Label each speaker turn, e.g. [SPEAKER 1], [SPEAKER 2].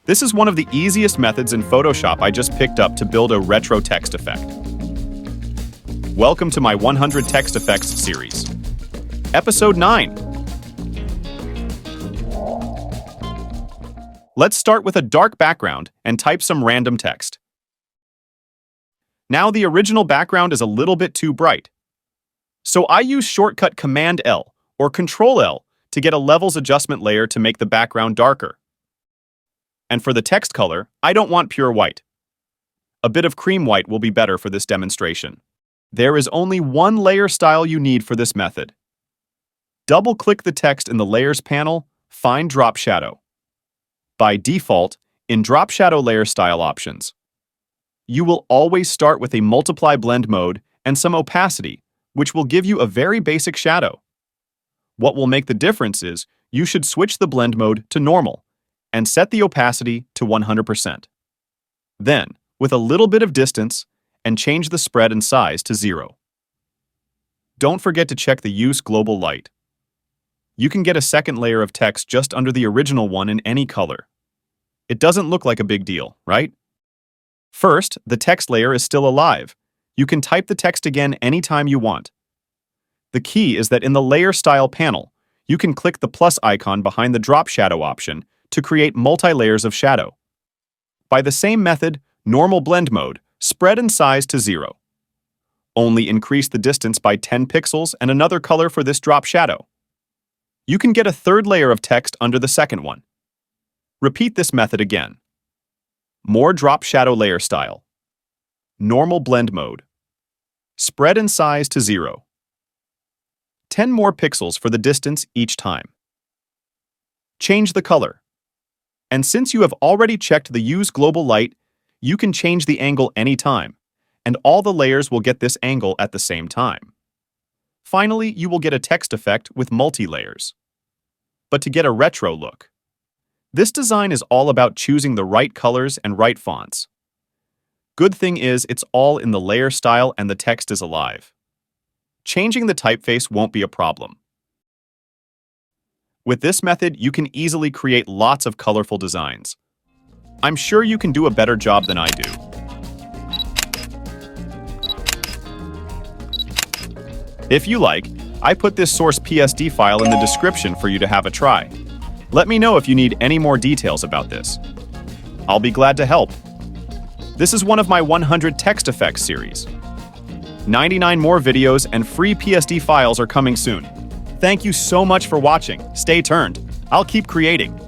[SPEAKER 1] This is one of the easiest methods in Photoshop I just picked up to build a retro text effect. Welcome to my 100 Text Effects series. Episode 9. Let's start with a dark background and type some random text. Now the original background is a little bit too bright. So I use shortcut Command-L or Control-L to get a levels adjustment layer to make the background darker. And for the text color, I don't want pure white. A bit of cream white will be better for this demonstration. There is only one layer style you need for this method. Double-click the text in the Layers panel, find Drop Shadow. By default, in Drop Shadow layer style options, you will always start with a multiply blend mode and some opacity, which will give you a very basic shadow. What will make the difference is you should switch the blend mode to normal and set the opacity to 100%. Then, with a little bit of distance, and change the spread and size to 0. Don't forget to check the Use Global Light. You can get a second layer of text just under the original one in any color. It doesn't look like a big deal, right? First, the text layer is still alive. You can type the text again anytime you want. The key is that in the Layer Style panel, you can click the plus icon behind the Drop Shadow option to create multi-layers of shadow. By the same method, normal blend mode, spread and size to 0. Only increase the distance by 10 pixels and another color for this drop shadow. You can get a third layer of text under the second one. Repeat this method again. More drop shadow layer style. Normal blend mode. Spread and size to 0. 10 more pixels for the distance each time. Change the color. And since you have already checked the Use Global Light, you can change the angle anytime, and all the layers will get this angle at the same time. Finally, you will get a text effect with multi-layers. But to get a retro look, this design is all about choosing the right colors and right fonts. Good thing is it's all in the layer style and the text is alive. Changing the typeface won't be a problem. With this method, you can easily create lots of colorful designs. I'm sure you can do a better job than I do. If you like, I put this source PSD file in the description for you to have a try. Let me know if you need any more details about this. I'll be glad to help. This is one of my 100 Text Effects series. 99 more videos and free PSD files are coming soon. Thank you so much for watching. Stay tuned. I'll keep creating.